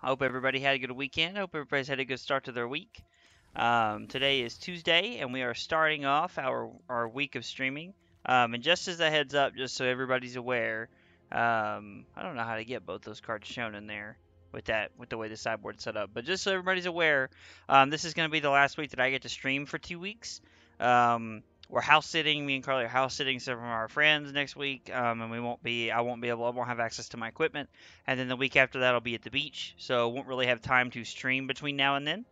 I hope everybody had a good weekend. I hope everybody's had a good start to their week. Today is Tuesday, and we are starting off our week of streaming. And just as a heads up, just so everybody's aware, I don't know how to get both those cards shown in there with the way the sideboard's set up. But just so everybody's aware, this is going to be the last week that I get to stream for 2 weeks. We're house sitting. Me and Carly are house sitting some of our friends next week, and I won't have access to my equipment. And then the week after that, I'll be at the beach, so won't really have time to stream between now and then.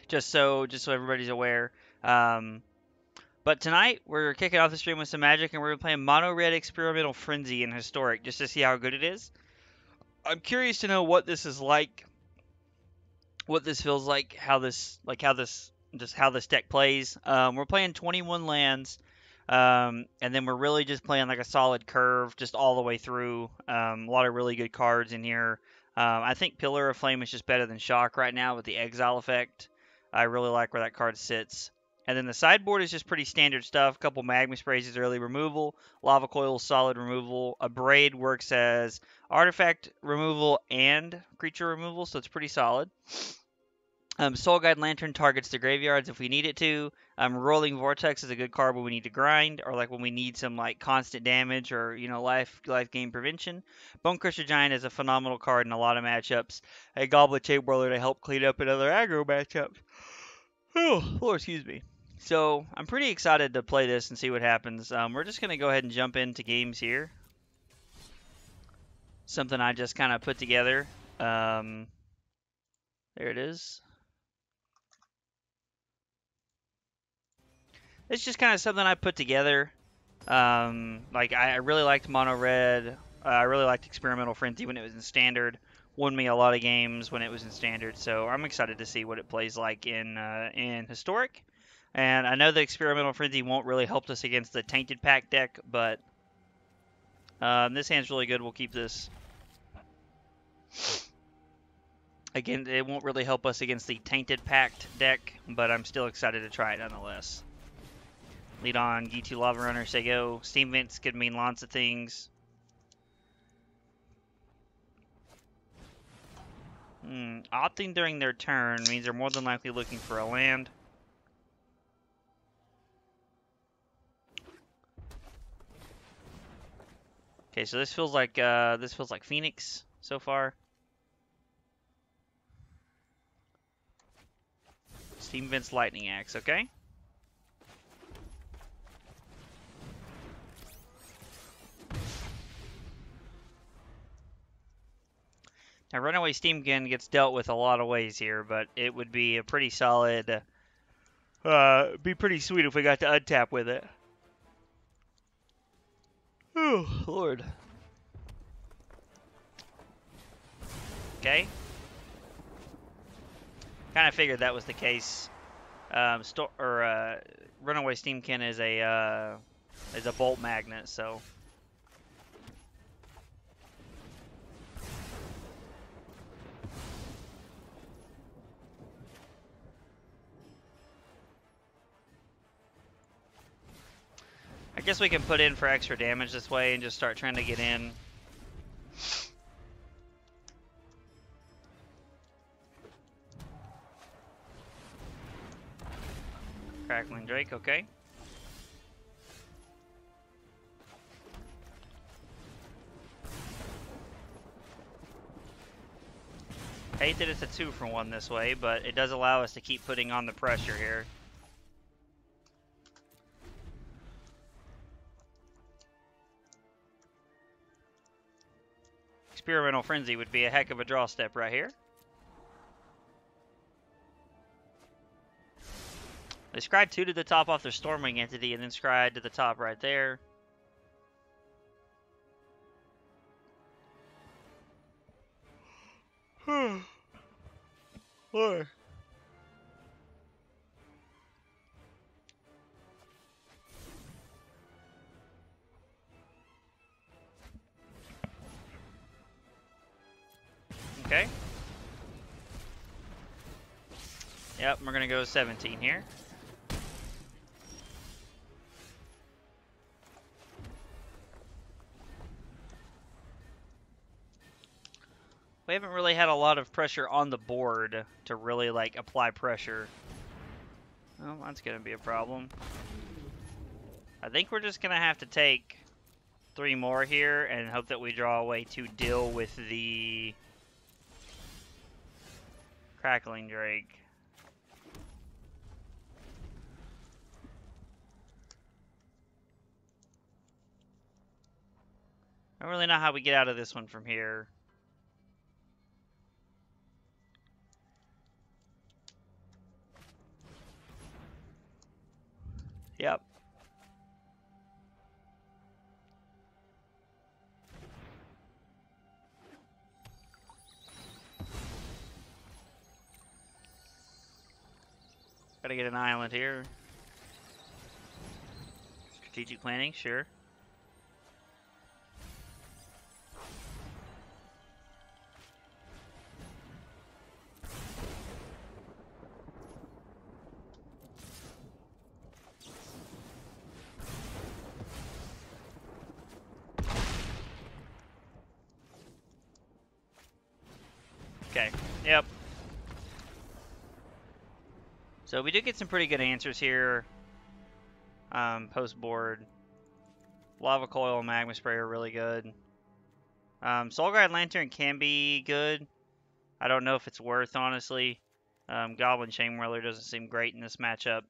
Just so everybody's aware. But tonight we're kicking off the stream with some Magic, and we're playing Mono Red Experimental Frenzy in Historic, just to see how good it is. I'm curious to know what this is like, what this feels like, how this deck plays. We're playing 21 lands, and then we're really just playing like a solid curve, just all the way through. A lot of really good cards in here. I think Pillar of Flame is just better than Shock right now with the Exile effect. I really like where that card sits. And then the sideboard is just pretty standard stuff. A couple Magma Sprays is early removal. Lava Coil solid removal. A Braid works as artifact removal and creature removal, so it's pretty solid. Soul Guide Lantern targets the graveyards if we need it to. Rolling Vortex is a good card when we need to grind, or like when we need some like constant damage or life gain prevention. Bone Crusher Giant is a phenomenal card in a lot of matchups. A Goblet Shape Whirler to help clean up another aggro matchup. Oh, Lord, excuse me. So I'm pretty excited to play this and see what happens. We're just gonna go ahead and jump into games here. Something I just kind of put together. There it is. It's just kind of something I put together. Like I really liked Mono Red. I really liked Experimental Frenzy when it was in Standard. Won me a lot of games when it was in Standard. So I'm excited to see what it plays like in Historic. And I know the Experimental Frenzy won't really help us against the Tainted Pact deck, but this hand's really good. We'll keep this. Again, it won't really help us against the Tainted Pact deck, but I'm still excited to try it nonetheless. Lead on, G2 Lava Runner, say go. Steam Vents could mean lots of things. Opting during their turn means they're more than likely looking for a land. Okay, so this feels like Phoenix so far. Steam Vents Lightning Axe, okay? Now, Runaway Steamkin gets dealt with a lot of ways here, but it would be a pretty solid, be pretty sweet if we got to untap with it. Oh, Lord. Okay. Kind of figured that was the case. Runaway Steamkin is a bolt magnet, so. I guess we can put in for extra damage this way and just start trying to get in. Crackling Drake, okay. Hate that it's a 2-for-1 this way, but it does allow us to keep putting on the pressure here. Experimental Frenzy would be a heck of a draw step right here. They scry 2 to the top off their Stormwing entity and then scry to the top right there. Lord. Okay. Yep, we're gonna go 17 here. We haven't really had a lot of pressure on the board to really, like, apply pressure. Well, that's going to be a problem. I think we're just going to have to take 3 more here and hope that we draw a way to deal with the Crackling Drake. I don't really know how we get out of this one from here. Yep. Gotta get an island here. Strategic planning, sure. Okay, yep. So we did get some pretty good answers here. Post-board. Lava Coil and Magma Spray are really good. Soul Guide Lantern can be good. I don't know if it's worth, honestly. Goblin Chain Whirler doesn't seem great in this matchup.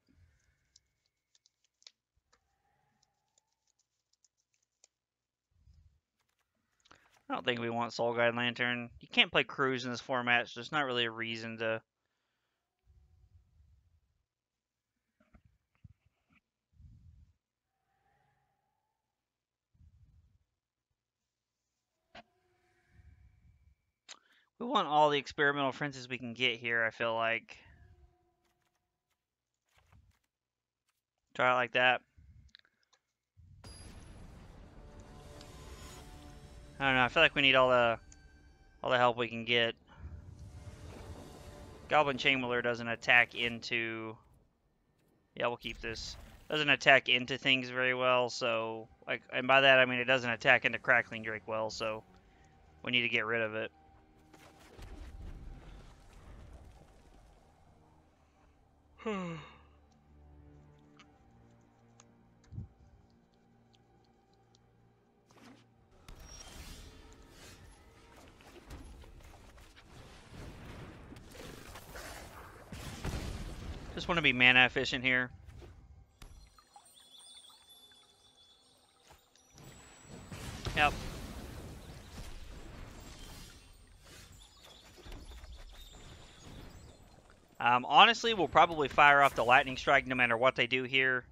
I don't think we want Soul Guide Lantern. You can't play Cruise in this format, so there's not really a reason to... We want all the experimental frenzies we can get here, I feel like. Try it like that. I don't know, I feel like we need all the help we can get. Goblin Chain-Whirler doesn't attack into... Yeah, we'll keep this. Doesn't attack into things very well, so... like, and by that I mean it doesn't attack into Crackling Drake well, so... we need to get rid of it. Just want to be mana efficient here. Yep. Honestly, we'll probably fire off the Lightning Strike no matter what they do here.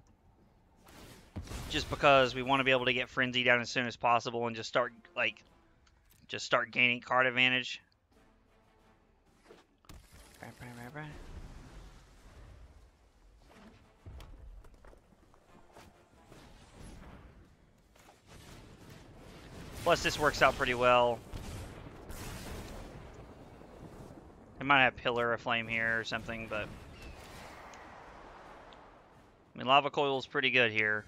Just because we want to be able to get Frenzy down as soon as possible and just start, like, gaining card advantage. Plus, this works out pretty well. I might have Pillar of Flame here or something, but... I mean, Lava Coil is pretty good here.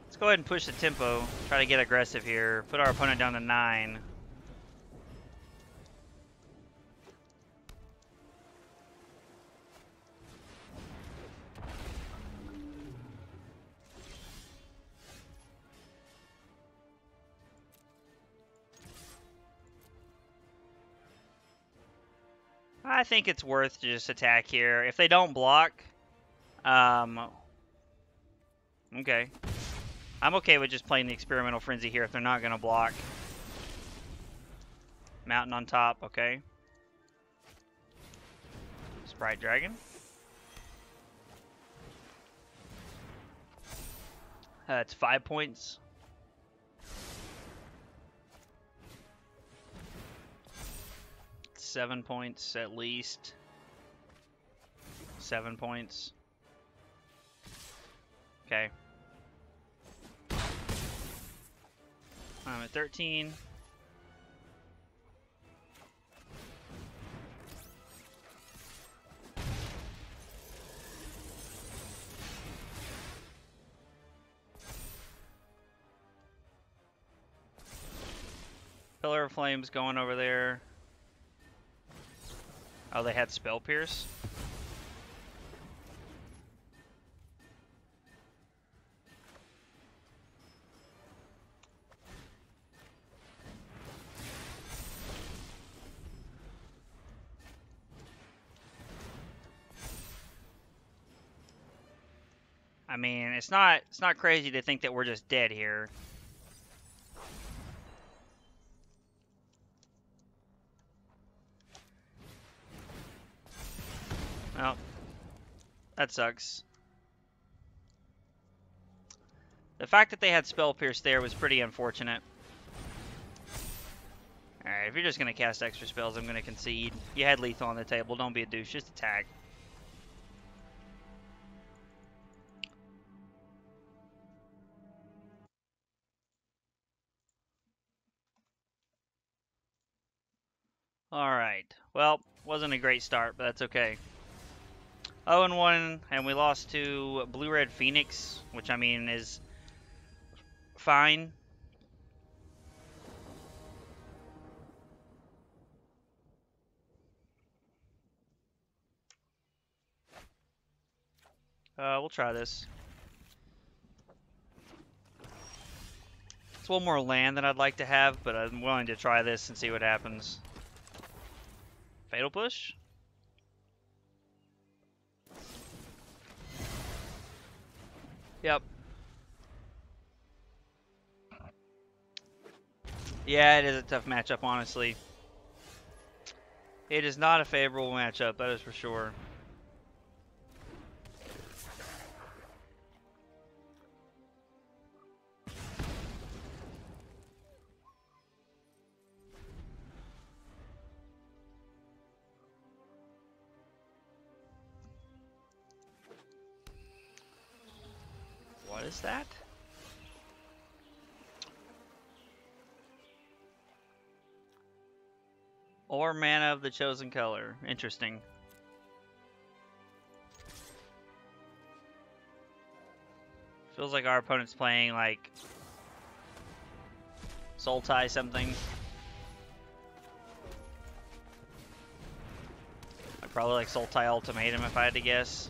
Let's go ahead and push the tempo. Try to get aggressive here. Put our opponent down to 9. I think it's worth to just attack here. If they don't block, okay. I'm okay with just playing the Experimental Frenzy here if they're not going to block. Mountain on top, okay. Sprite Dragon. It's 5 points. It's 7 points at least. 7 points. Okay. I'm at 13. Pillar of Flames going over there. Oh, they had Spell Pierce? I mean, it's not crazy to think that we're just dead here. Well, that sucks. The fact that they had Spell Pierce there was pretty unfortunate. Alright, if you're just going to cast extra spells, I'm going to concede. You had lethal on the table. Don't be a douche. Just attack. Alright. Well, wasn't a great start, but that's okay. 0-1, and we lost to Blue-Red Phoenix, which, I mean, is fine. We'll try this. It's one more land that I'd like to have, but I'm willing to try this and see what happens. Fatal Push? Yep. Yeah, it is a tough matchup, honestly. It is not a favorable matchup, that is for sure. What is that? Or mana of the chosen color. Interesting. Feels like our opponent's playing like Sultai something. I'd probably like Sultai Ultimatum if I had to guess.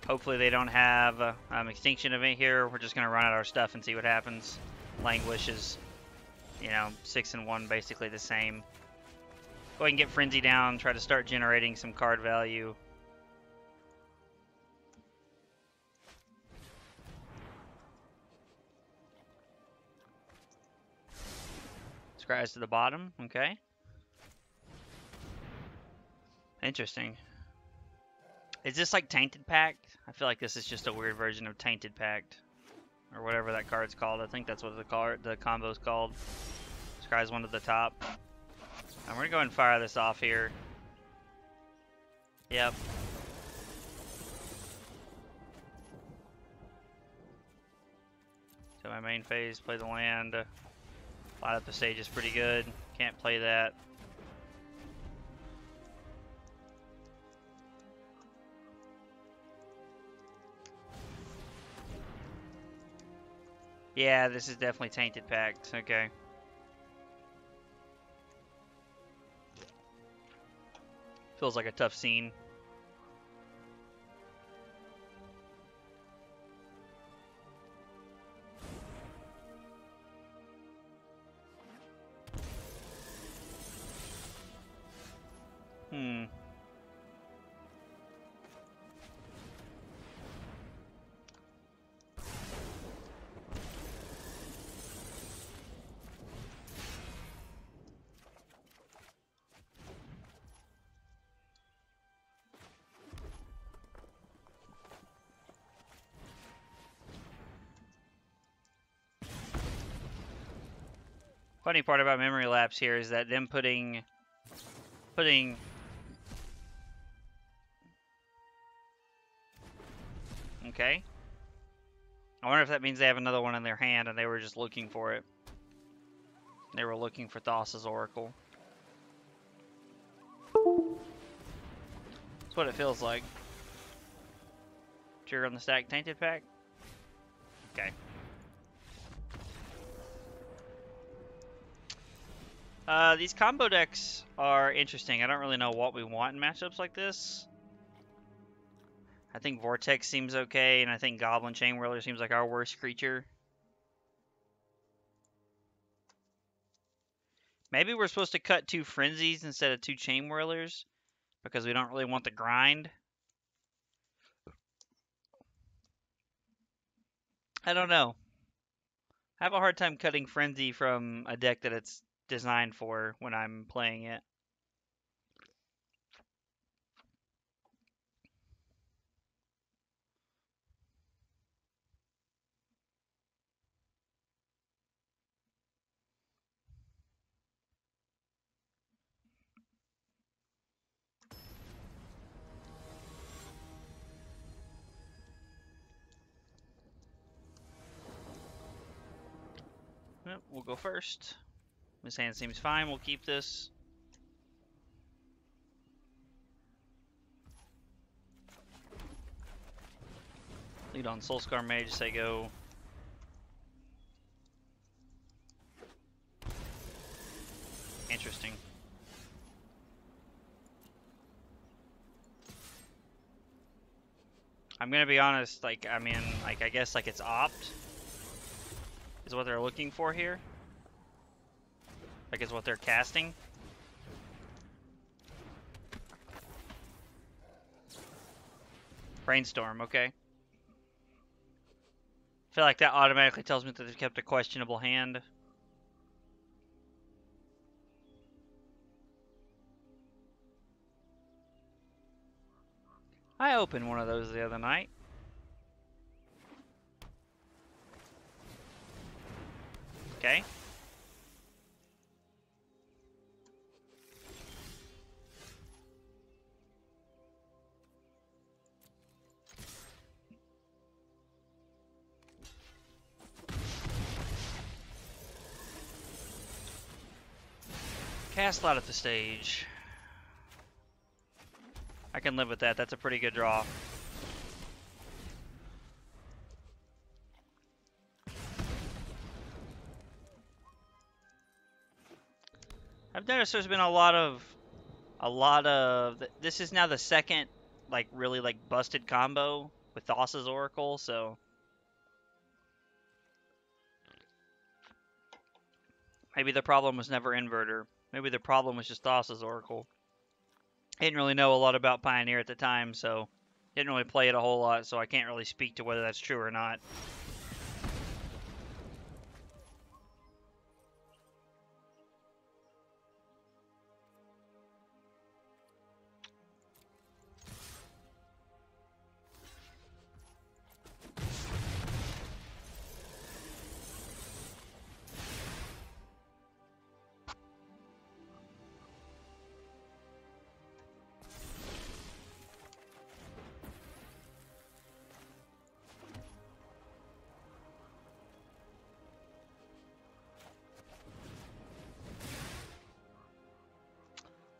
Hopefully they don't have Extinction Event here. We're just going to run out our stuff and see what happens. Languish is, you know, 6 and 1, basically the same. Go ahead and get Frenzy down, try to start generating some card value. Scries to the bottom, okay. Interesting. Is this like Tainted Pact? I feel like this is just a weird version of Tainted Pact. Or whatever that card's called. I think that's what the combo's called. Scry's one to the top. And we're gonna go ahead and fire this off here. Yep. So my main phase, play the land. Light up the stage is pretty good. Can't play that. Yeah, this is definitely Tainted Pact. Okay. Feels like a tough scene. Funny part about memory lapse here is that them putting okay. I wonder if that means they have another one in their hand and they were just looking for it. They were looking for Thassa's Oracle. That's what it feels like. Trigger on the stack Tainted Pact? Okay. These combo decks are interesting. I don't really know what we want in matchups like this. I think Vortex seems okay, and I think Goblin Chain Whirler seems like our worst creature. Maybe we're supposed to cut 2 Frenzies instead of 2 Chain Whirlers, because we don't really want the grind. I don't know. I have a hard time cutting Frenzy from a deck that it's designed for when I'm playing it. Yep, we'll go first. This hand seems fine. We'll keep this. Lead on Soulscar Mage, say go. Interesting. I'm gonna be honest, like, I mean, like, I guess, like, it's opt is what they're looking for here. Like, is what they're casting. Brainstorm, okay. I feel like that automatically tells me that they've kept a questionable hand. I opened one of those the other night. Okay. Cast Loud at the stage. I can live with that. That's a pretty good draw. I've noticed there's been a lot of this is now the second like really like busted combo with Thassa's Oracle, so maybe the problem was never Inverter. Maybe the problem was just Thassa's Oracle. I didn't really know a lot about Pioneer at the time, so didn't really play it a whole lot, so I can't really speak to whether that's true or not.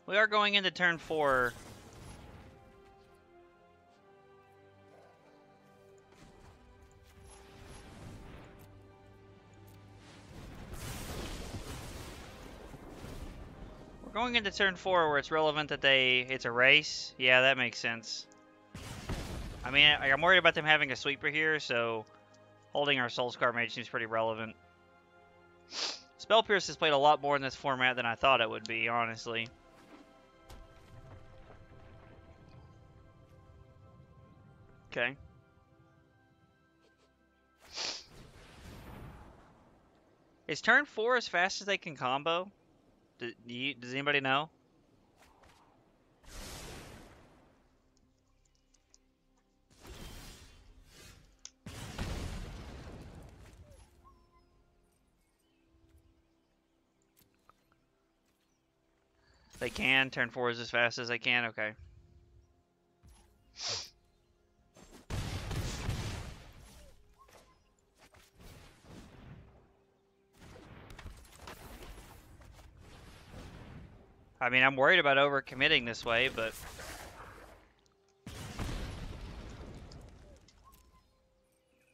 We are going into turn 4. We're going into turn 4 where it's relevant that it's a race. Yeah, that makes sense. I mean, I'm worried about them having a sweeper here, so holding our Soulscar Mage seems pretty relevant. Spell Pierce has played a lot more in this format than I thought it would be, honestly. Okay. Is turn 4 as fast as they can combo? Does anybody know? They can. Turn 4 is as fast as they can? Okay. I mean, I'm worried about overcommitting this way, but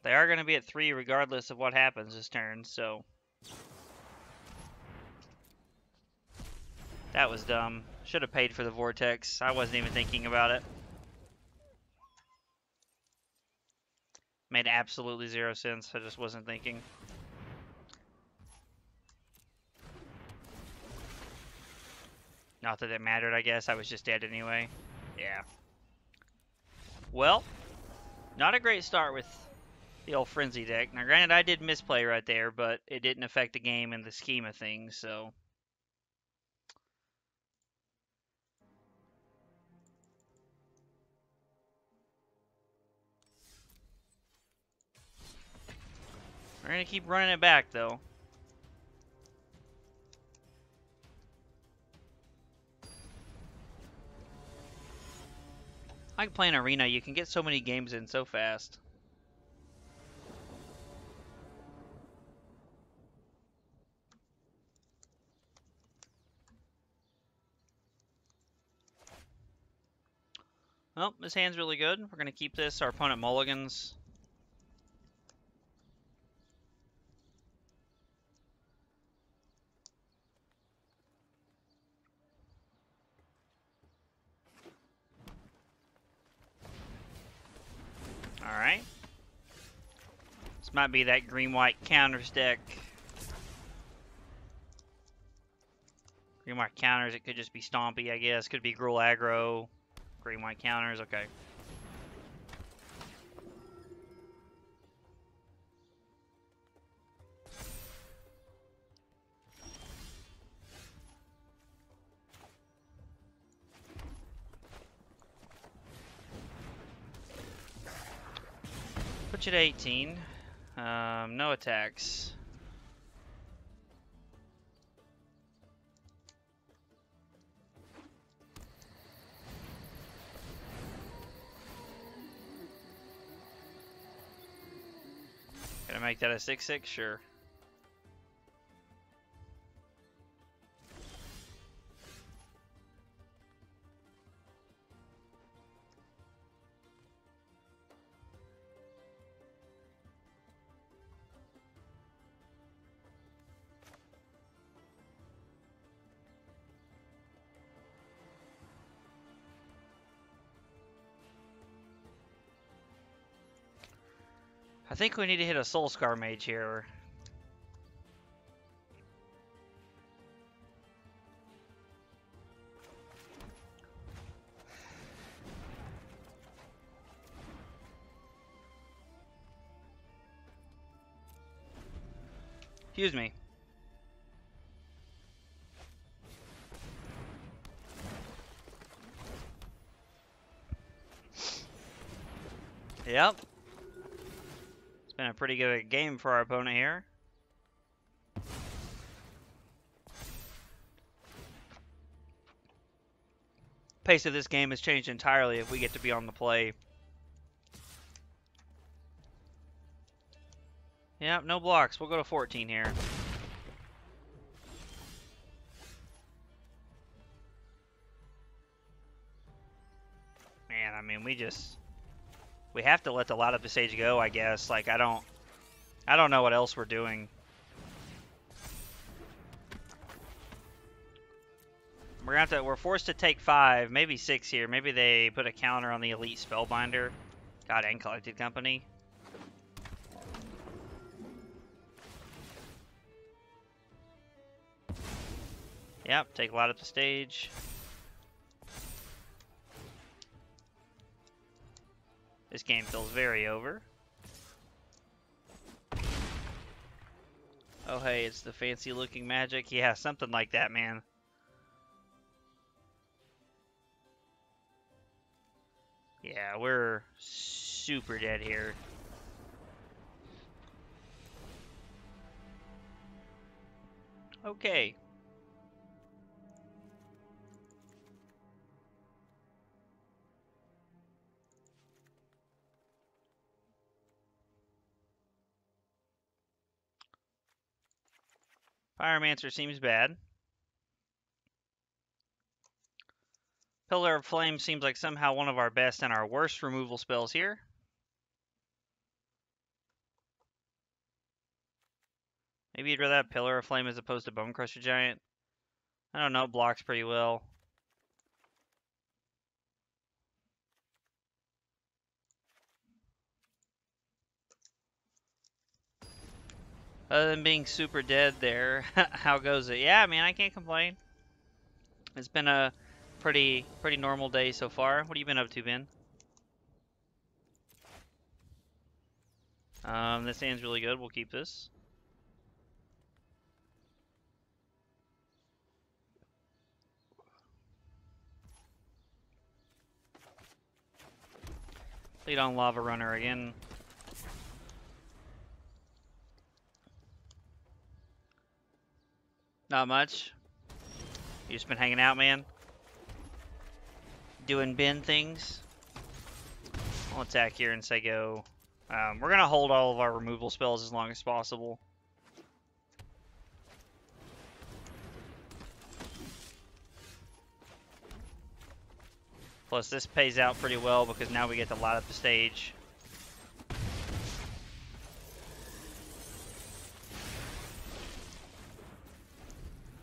they are going to be at 3 regardless of what happens this turn, so That was dumb. Should have paid for the vortex. I wasn't even thinking about it. Made absolutely 0 sense. I just wasn't thinking. Not that it mattered, I guess. I was just dead anyway. Yeah. Well, not a great start with the old Frenzy deck. Now, granted, I did misplay right there, but it didn't affect the game in the scheme of things, so... We're going to keep running it back, though. Like playing Arena, you can get so many games in so fast. Well, this hand's really good. We're going to keep this. Our opponent mulligans. Alright. This might be that green-white counters deck. Green-white counters, it could just be Stompy, I guess. Could be Gruul aggro. Green-white counters, okay. Put you to 18. No attacks. Gonna make that a 6/6? Sure. I think we need to hit a Soul Scar Mage here. Excuse me. Yep. It's been a pretty good game for our opponent here. Pace of this game has changed entirely if we get to be on the play. Yep, no blocks. We'll go to 14 here. Man, I mean, we have to let the Light Up the Stage go, I guess. Like, I don't know what else we're doing. We're forced to take 5, maybe 6 here. Maybe they put a counter on the Elite Spellbinder. God, and Collected Company. Yep, take Light Up the Stage. This game feels very over. Oh, hey, it's the fancy looking magic. Yeah, something like that, man. Yeah, we're super dead here. Okay. Pyromancer seems bad. Pillar of Flame seems like somehow one of our best and our worst removal spells here. Maybe you'd rather have Pillar of Flame as opposed to Bone Crusher Giant. I don't know, blocks pretty well. Other than being super dead there, how goes it? Yeah, I mean, I can't complain. It's been a pretty normal day so far. What have you been up to, Ben? This hand's really good. We'll keep this. Lead on Lava Runner again. Not much. You just been hanging out, man? Doing Ben things? I'll attack here and say go. We're going to hold all of our removal spells as long as possible. Plus, this pays out pretty well because now we get to light up the stage.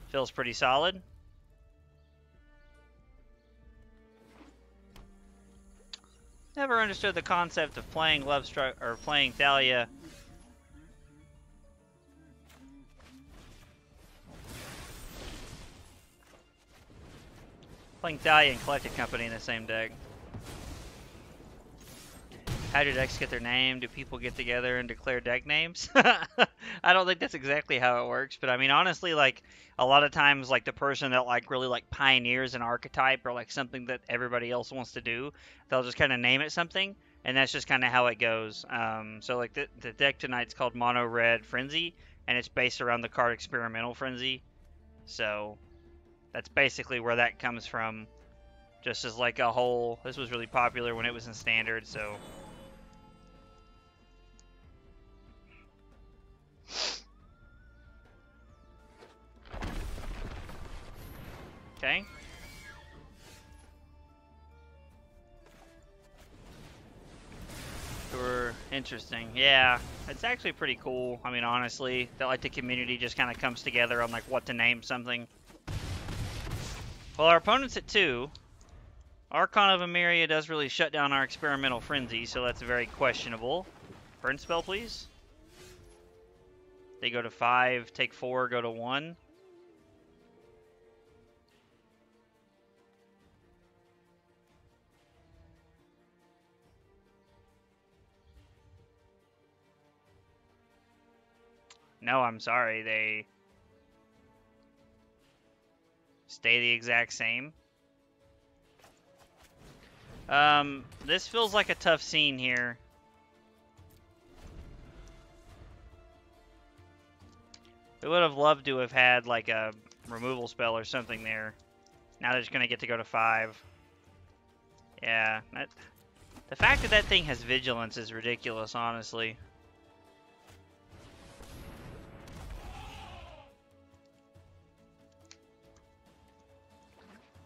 Feels pretty solid. Never understood the concept of playing Lovestruck or playing Thalia. Playing Thalia and Collected Company in the same deck. How do decks get their name? Do people get together and declare deck names? I don't think that's exactly how it works, but I mean, honestly, like, a lot of times, like, the person that, like, really, like, pioneers an archetype or, like, something that everybody else wants to do, they'll just kind of name it something, and that's just kind of how it goes. So, like, the deck tonight's called Mono Red Frenzy, and it's based around the card Experimental Frenzy. So, that's basically where that comes from. Just as, like, a whole... This was really popular when it was in Standard, so... Okay. Sure. Interesting. Yeah, it's actually pretty cool. I mean, honestly, that like the community just kind of comes together on like what to name something. Well, our opponent's at 2. Archon of Emeria does really shut down our Experimental Frenzy, so that's very questionable. Burn spell, please. They go to 5, take 4, go to 1. No, I'm sorry, they stay the exact same. This feels like a tough scene here. We would have loved to have had like a removal spell or something there. Now they're just gonna get to go to 5. Yeah, the fact that that thing has vigilance is ridiculous, honestly.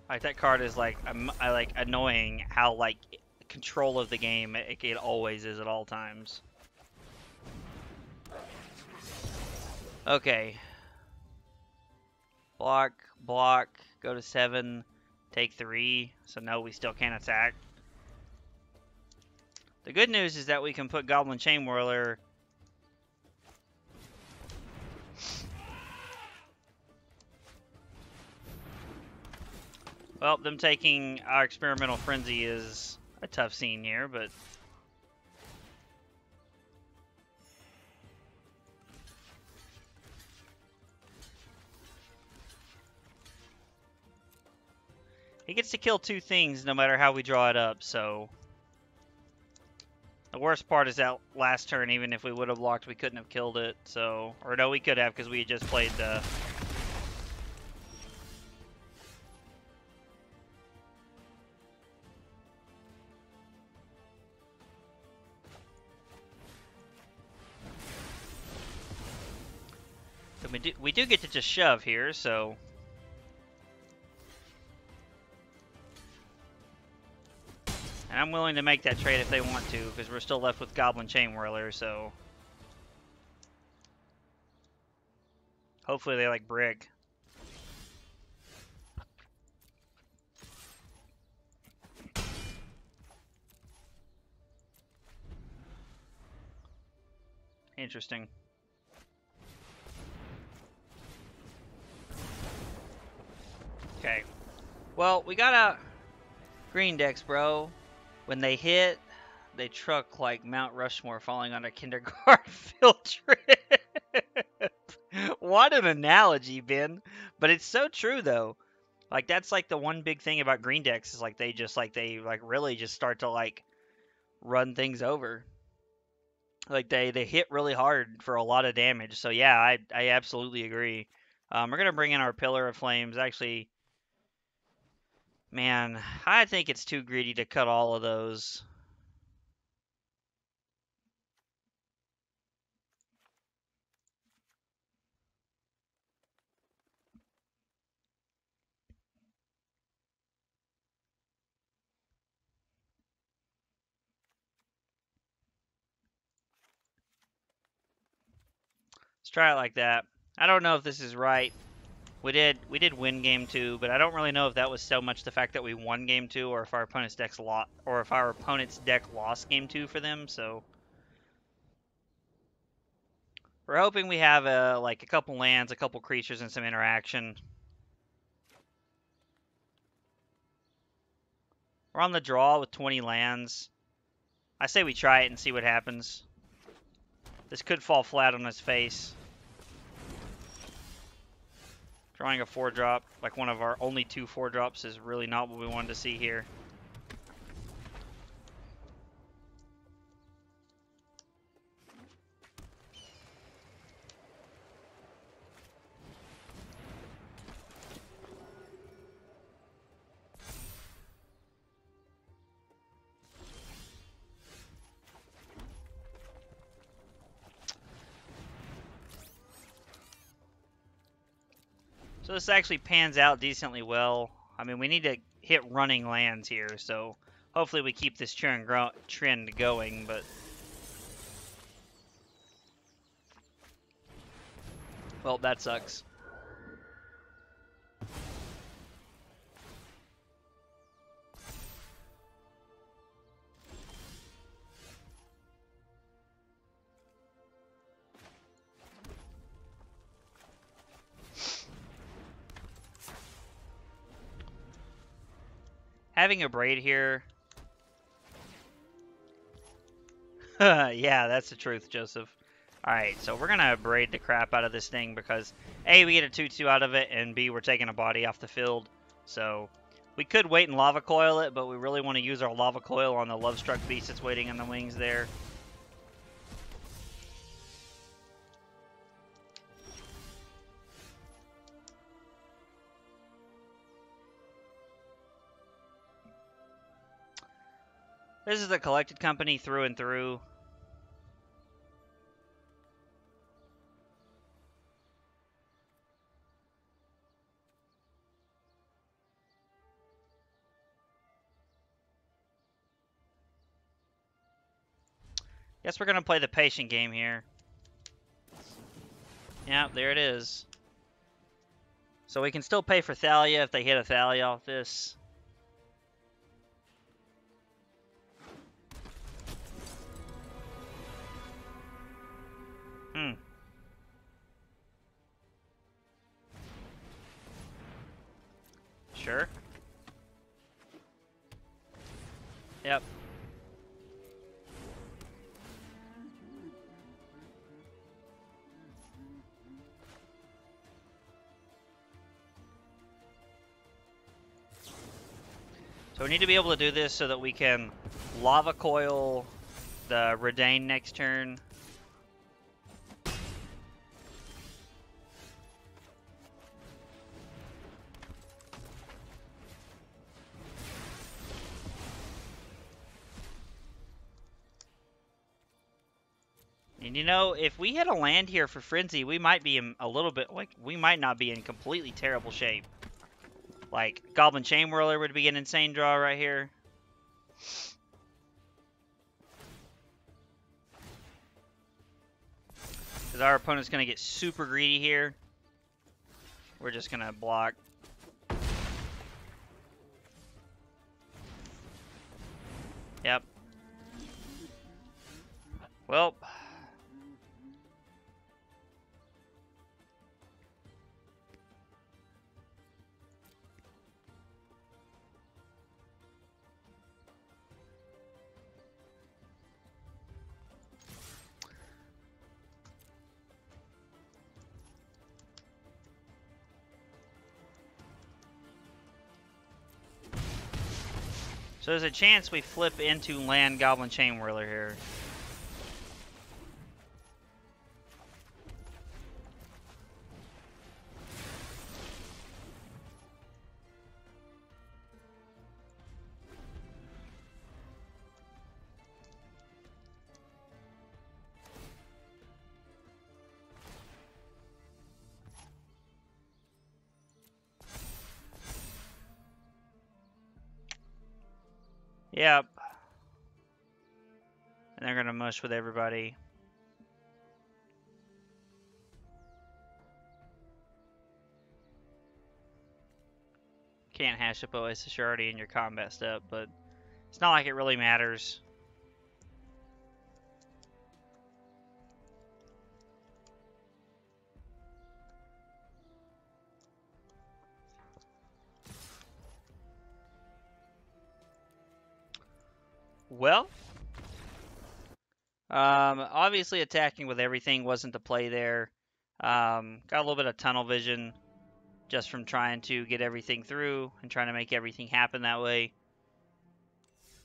Like, that card is like, like annoying how like control of the game it always is at all times. Okay. Block, block, go to 7, take 3. So no, we still can't attack. The good news is that we can put Goblin Chain Whirler. Well, them taking our Experimental Frenzy is a tough scene here, but... He gets to kill 2 things no matter how we draw it up, so... The worst part is that last turn, even if we would have blocked, we couldn't have killed it, so... Or no, we could have, because we had just played the... So we do get to just shove here, so... And I'm willing to make that trade if they want to, because we're still left with Goblin Chain Whirler, so... Hopefully they like brick. Interesting. Okay. Well, we got a green decks, bro. When they hit, they truck like Mount Rushmore falling on a kindergarten field trip. What an analogy, Ben. But it's so true, though. Like, that's like the one big thing about green decks is like they really just start to like run things over. Like they hit really hard for a lot of damage. So yeah, I absolutely agree. We're gonna bring in our Pillar of Flames. Actually, man, I think it's too greedy to cut all of those. Let's try it like that. I don't know if this is right. We did win game 2, but I don't really know if that was so much the fact that we won game 2 or if our opponent's deck lost game 2 for them. So we're hoping we have a couple lands, a couple creatures, and some interaction. We're on the draw with 20 lands. I say we try it and see what happens. This could fall flat on his face. Drawing a 4-drop, like one of our only 2 4-drops, is really not what we wanted to see here. So this actually pans out decently well. I mean, we need to hit running lands here, so hopefully we keep this trend going, but... Well, that sucks. Having a braid here... Yeah, that's the truth, Joseph. Alright, so we're going to braid the crap out of this thing because A, we get a 2-2 out of it, and B, we're taking a body off the field. So we could wait and lava coil it, but we really want to use our lava coil on the Lovestruck Beast that's waiting in the wings there. This is a collected company through and through. Guess we're going to play the patient game here. Yeah, there it is. So we can still pay for Thalia if they hit a Thalia off this. Sure. Yep. So we need to be able to do this so that we can lava coil the Redain next turn. And you know, if we hit a land here for Frenzy, we might be in a little bit, like, we might not be in completely terrible shape. Like, Goblin Chain Whirler would be an insane draw right here. Because our opponent's going to get super greedy here. We're just going to block. Yep. Well, So there's a chance we flip into land Goblin Chain Whirler here. Yep. And they're gonna mush with everybody. Can't hash up Oasis, you're already in your combat step, but it's not like it really matters. Well, obviously attacking with everything wasn't the play there. Got a little bit of tunnel vision just from trying to get everything through and trying to make everything happen that way.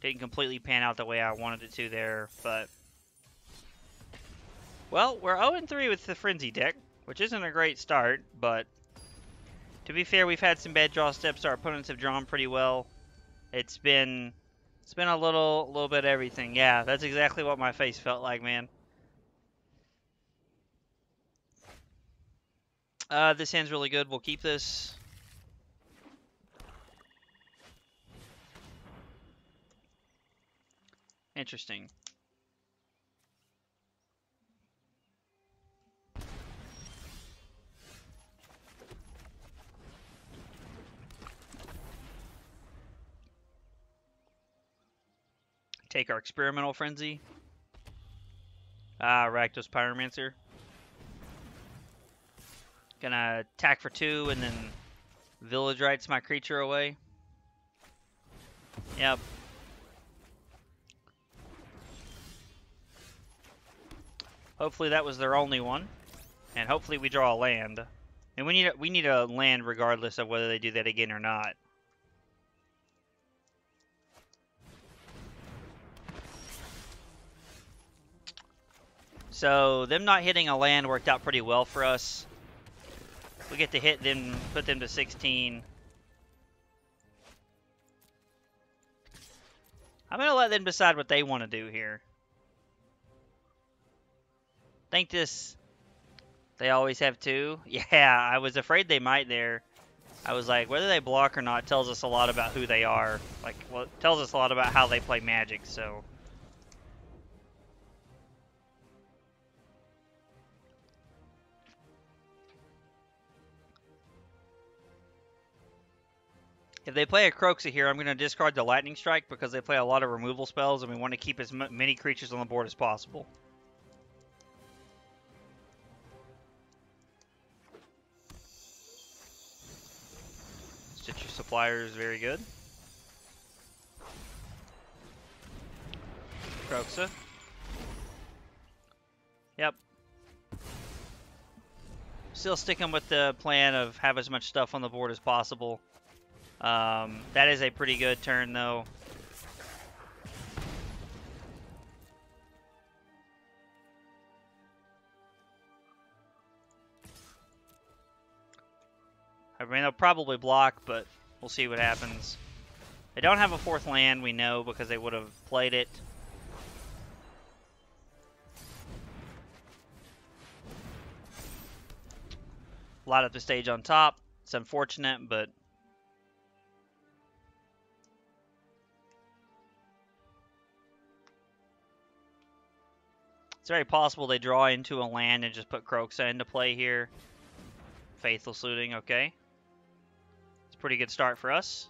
Didn't completely pan out the way I wanted it to there, but... Well, we're 0-3 with the Frenzy deck, which isn't a great start, but... To be fair, we've had some bad draw steps. Our opponents have drawn pretty well. It's been a little bit of everything. Yeah, that's exactly what my face felt like, man. This hand's really good. We'll keep this. Interesting. Take our Experimental Frenzy. Rakdos Pyromancer. Gonna attack for 2 and then Village Rites my creature away. Yep. Hopefully that was their only one. And hopefully we draw a land. And we need a land regardless of whether they do that again or not. So them not hitting a land worked out pretty well for us. We get to hit them, put them to 16. I'm going to let them decide what they want to do here. Think this... They always have 2? Yeah, I was afraid they might there. I was like, whether they block or not tells us a lot about who they are. Like, well, it tells us a lot about how they play Magic, so... If they play a Croxa here, I'm going to discard the Lightning Strike because they play a lot of removal spells and we want to keep as many creatures on the board as possible. Stitcher Supplier is very good. Croxa. Yep. Still sticking with the plan of have as much stuff on the board as possible. That is a pretty good turn, though. I mean, they'll probably block, but we'll see what happens. They don't have a 4th land, we know, because they would have played it. Light up the stage on top. It's unfortunate, but... It's very possible they draw into a land and just put Croxa into play here. Faithless Looting, okay. It's a pretty good start for us.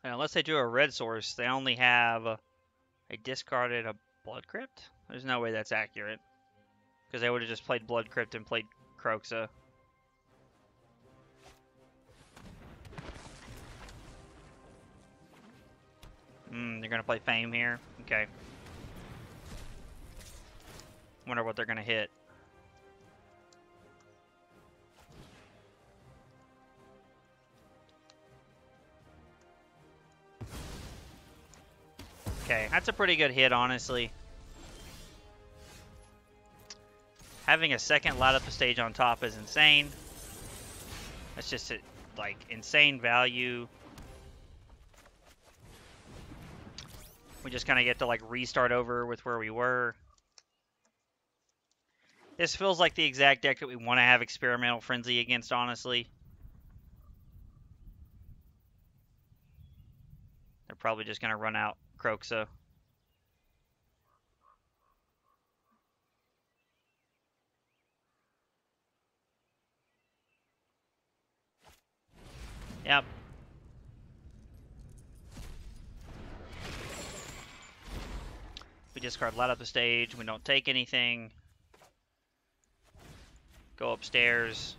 And unless they do a red source, they only have a discarded a Blood Crypt? There's no way that's accurate. Because they would have just played Blood Crypt and played Croxa. They're gonna play Fame here. Okay. Wonder what they're gonna hit. Okay, that's a pretty good hit, honestly. Having a second light up the stage on top is insane. That's just a, like insane value. We just kind of get to like restart over with where we were. This feels like the exact deck that we want to have Experimental Frenzy against, honestly. They're probably just going to run out Croxa. Yep. We discard Light Up the Stage. We don't take anything. Go upstairs.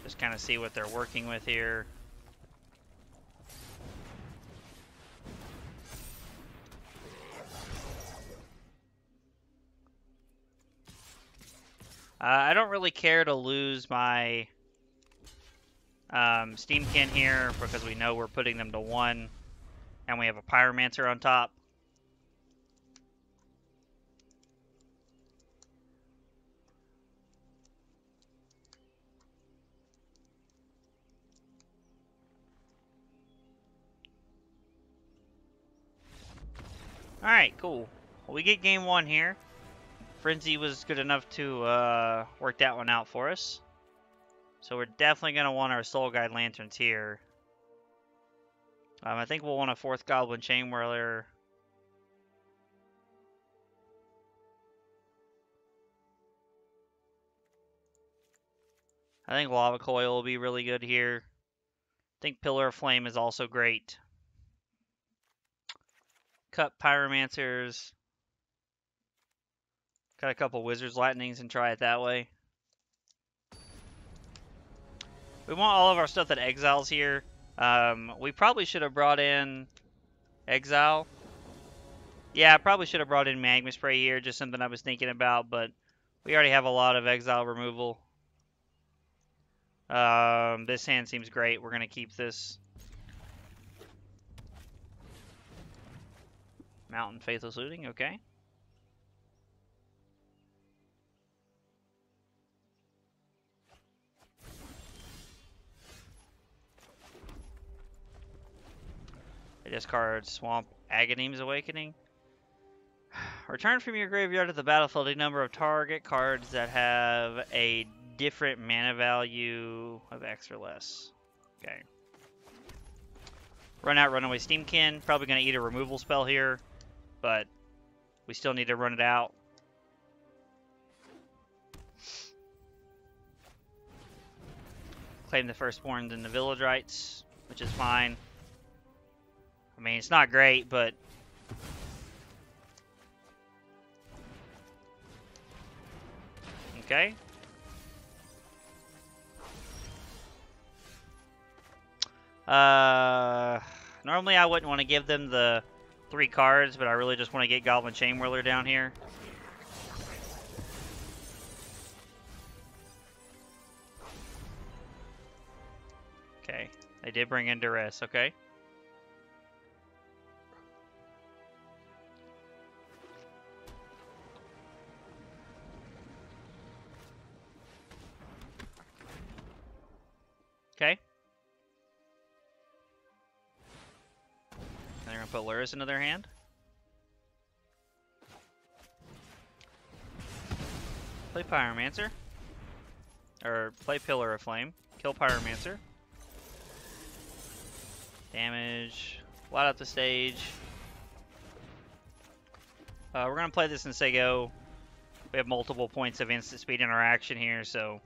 Just kind of see what they're working with here. I don't really care to lose my Steamkin here because we know we're putting them to 1 and we have a Pyromancer on top. Alright, cool. Well, we get game 1 here. Frenzy was good enough to work that one out for us. So we're definitely going to want our Soul Guide Lanterns here. I think we'll want a 4th Goblin Chain Whirler. I think Lava Coil will be really good here. I think Pillar of Flame is also great. Cut Pyromancers. Got a couple Wizard's Lightnings and try it that way. We want all of our stuff that exiles here. We probably should have brought in Exile. Yeah, I probably should have brought in Magma Spray here, just something I was thinking about, but we already have a lot of Exile removal. This hand seems great. We're going to keep this. Mountain Faithless Looting, okay. I discard Swamp Agadeem's Awakening. Return from your graveyard to the battlefield a number of target cards that have a different mana value of X or less. Okay. Run out Runaway Steamkin. Probably going to eat a removal spell here, but we still need to run it out. Claim the Firstborns and the Village Rites, which is fine. I mean, it's not great, but okay. Normally I wouldn't want to give them the 3 cards, but I really just want to get Goblin Chain Whirler down here. Okay, they did bring in Duress, okay. Okay. And they're going to put Luris into their hand. Play Pyromancer. Or play Pillar of Flame. Kill Pyromancer. Damage. Light up the stage. We're going to play this in Sego. We have multiple points of instant speed interaction here, so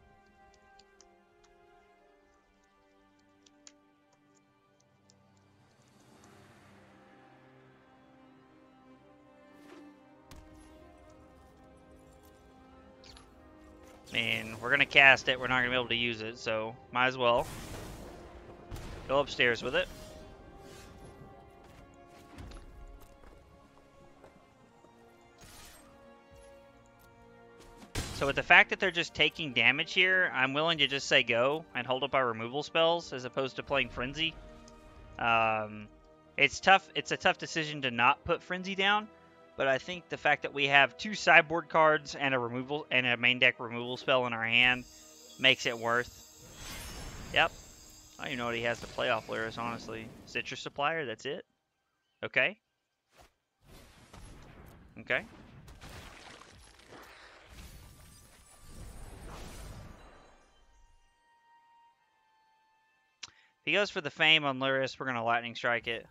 I mean, we're gonna cast it. We're not gonna be able to use it, so might as well go upstairs with it. So with the fact that they're just taking damage here, I'm willing to just say go and hold up our removal spells as opposed to playing Frenzy. It's tough. It's a tough decision to not put Frenzy down, but I think the fact that we have 2 sideboard cards and a main deck removal spell in our hand makes it worth. Yep. I don't even know what he has to play off Lyris, honestly. Citrus Supplier, that's it? Okay. Okay. If he goes for the Fame on Lyris, we're going to Lightning Strike it.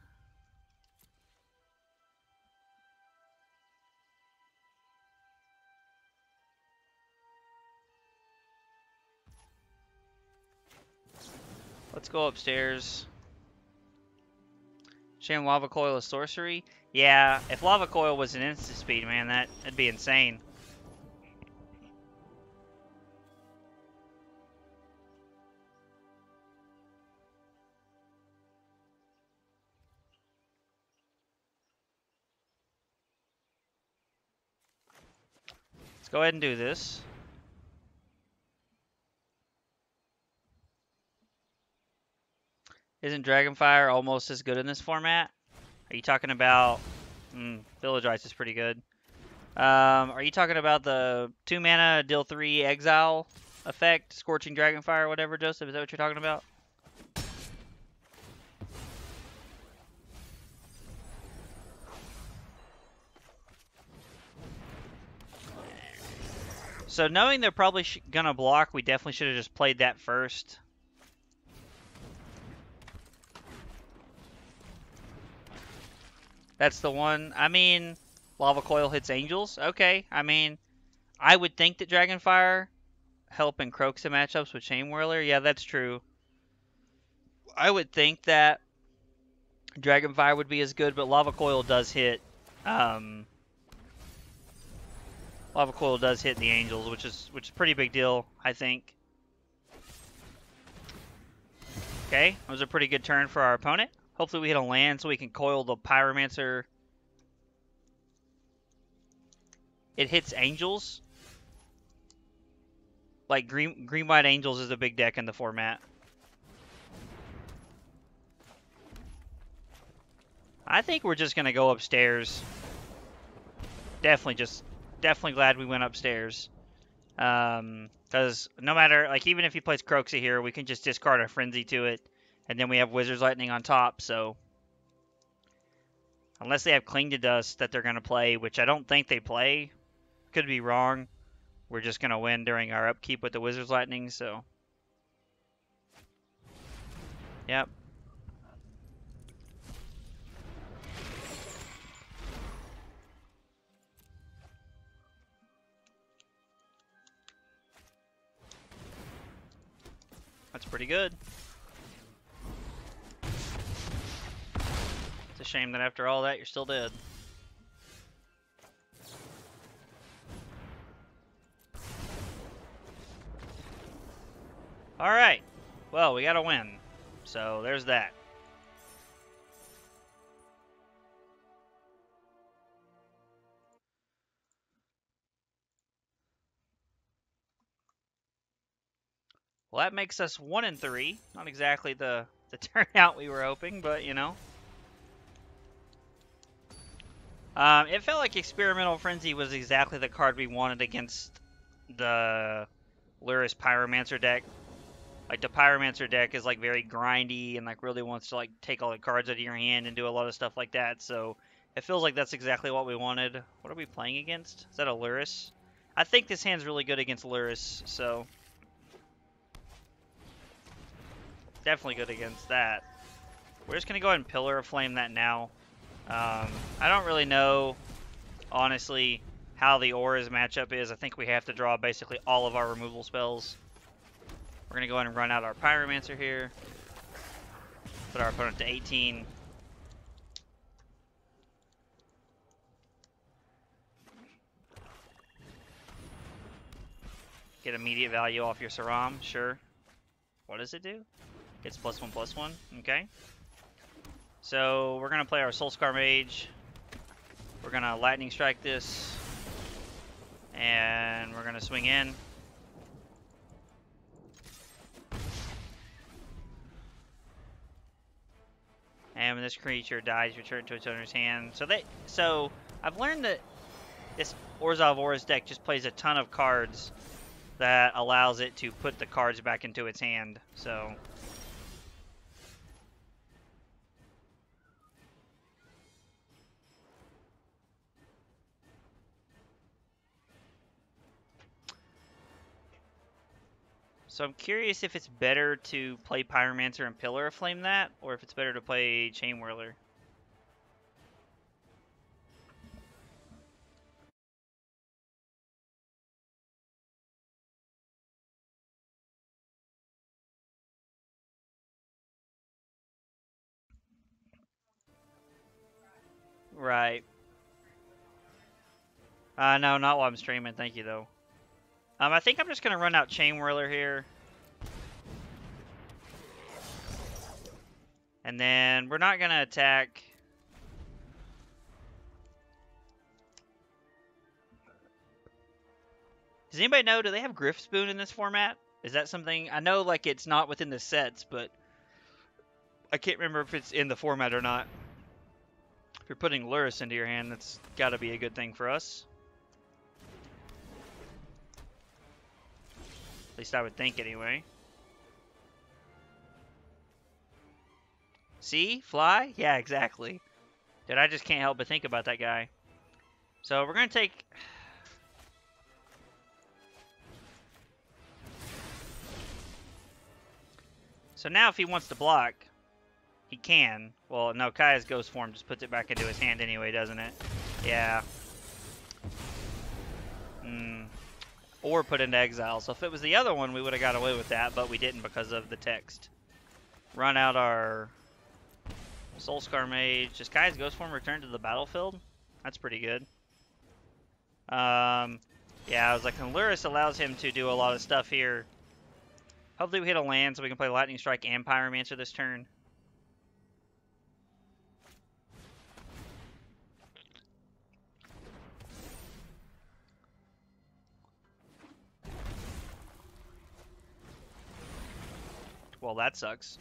Let's go upstairs. Shame Lava Coil is sorcery? Yeah, if Lava Coil was an instant speed, man, that'd be insane. Let's go ahead and do this. Isn't Dragonfire almost as good in this format? Are you talking about... Village Rites is pretty good. Are you talking about the 2 mana, deal 3 exile effect? Scorching Dragonfire or whatever, Joseph? Is that what you're talking about? So knowing they're probably gonna block, we definitely should have just played that first. That's the one. I mean, Lava Coil hits Angels. Okay. I mean, I would think that Dragonfire help in Croxa matchups with Chain Whirler. Yeah, that's true. I would think that Dragonfire would be as good, but Lava Coil does hit. Lava Coil does hit the Angels, which is a pretty big deal, I think. Okay, that was a pretty good turn for our opponent. Hopefully we hit a land so we can coil the Pyromancer. It hits Angels. Like, green-white Angels is a big deck in the format. I think we're just going to go upstairs. Definitely glad we went upstairs. Because no matter, like, even if he plays Croxa here, we can just discard a Frenzy to it. And then we have Wizard's Lightning on top, so... Unless they have Cling to Dust that they're going to play, which I don't think they play. Could be wrong. We're just going to win during our upkeep with the Wizard's Lightning, so... Yep. That's pretty good. It's a shame that after all that, you're still dead. Alright. Well, we gotta win. So, there's that. Well, that makes us 1-3. Not exactly the turnout we were hoping, but, you know. It felt like Experimental Frenzy was exactly the card we wanted against the Lyris Pyromancer deck. Like, the Pyromancer deck is, like, very grindy and, like, really wants to, like, take all the cards out of your hand and do a lot of stuff like that. So, it feels like that's exactly what we wanted. What are we playing against? Is that a Lyris? I think this hand's really good against Lyris, so... Definitely good against that. We're just going to go ahead and Pillar of Flame that now. I don't really know, honestly, how the Auras matchup is. I think we have to draw basically all of our removal spells. We're going to go ahead and run out our Pyromancer here. Put our opponent to 18. Get immediate value off your Saram, sure. What does it do? It's +1/+1, okay. So we're gonna play our Soulscar Mage. We're gonna Lightning Strike this. And we're gonna swing in. And when this creature dies, return it to its owner's hand. So I've learned that this Orzhov Aura's deck just plays a ton of cards that allows it to put the cards back into its hand. So I'm curious if it's better to play Pyromancer and Pillar of Flame that, or if it's better to play Chain Whirler. Right. No, not while I'm streaming. Thank you, though. I think I'm just going to run out Chain Whirler here. And then we're not going to attack. Does anybody know, do they have Griff Spoon in this format? Is that something? I know, like, it's not within the sets, but I can't remember if it's in the format or not. If you're putting Lurrus into your hand, that's got to be a good thing for us. At least I would think, anyway. See? Fly? Yeah, exactly. Dude, I just can't help but think about that guy. So we're going to take... So now if he wants to block, he can. Well, no, Kaya's Ghost Form just puts it back into his hand anyway, doesn't it? Yeah. Or put into exile. So if it was the other one, we would have got away with that, but we didn't because of the text. Run out our Soulscar Mage. Just Kaya's Ghost Form return to the battlefield? That's pretty good. Yeah, I was like, Lurrus allows him to do a lot of stuff here. Hopefully we hit a land so we can play Lightning Strike and Pyromancer this turn. Well, that sucks.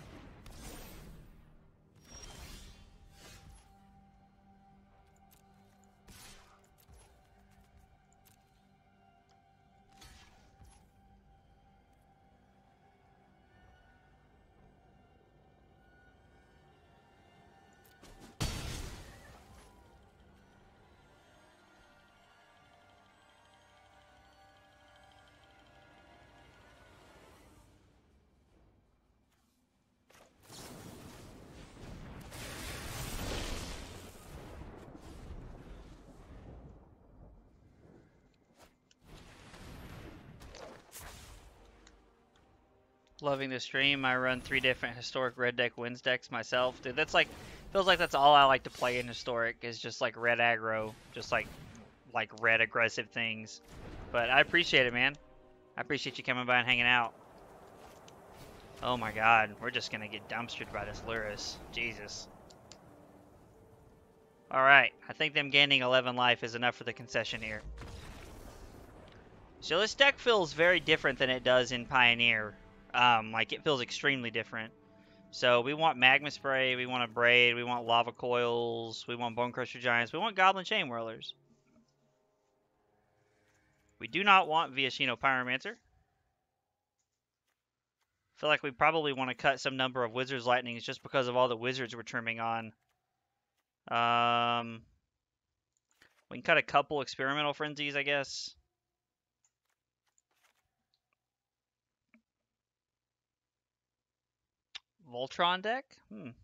Loving the stream. I run 3 different Historic Red Deck Wins decks myself. Dude, that's like, feels like that's all I like to play in Historic is just like red aggro. Just like red aggressive things. But I appreciate it, man. I appreciate you coming by and hanging out. Oh my god, we're just gonna get dumpstered by this Lurrus. Jesus. Alright, I think them gaining 11 life is enough for the concession here. So this deck feels very different than it does in Pioneer. Like, it feels extremely different. So we want Magma Spray, we want a Braid, we want Lava Coils, we want Bone Crusher Giants, we want Goblin Chain Whirlers. We do not want Viashino Pyromancer. I feel like we probably want to cut some number of Wizard's Lightnings just because of all the Wizards we're trimming on. We can cut a couple Experimental Frenzies, I guess. Voltron deck? I mean,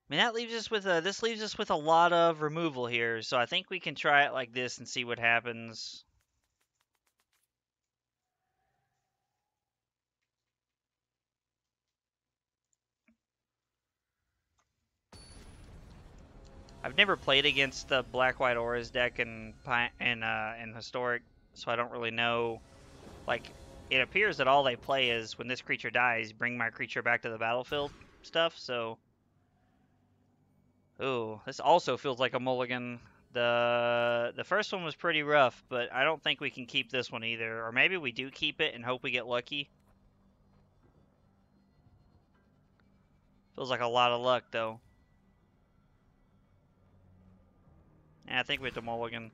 that leaves us with this leaves us with a lot of removal here, so I think we can try it like this and see what happens. I've never played against the Black-White Auras deck in Historic. so I don't really know. Like, it appears that all they play is when this creature dies, bring my creature back to the battlefield stuff, so... Ooh, this also feels like a mulligan. The first one was pretty rough, but I don't think we can keep this one either. Or maybe we do keep it and hope we get lucky. Feels like a lot of luck, though. Yeah, I think we have to mulligan.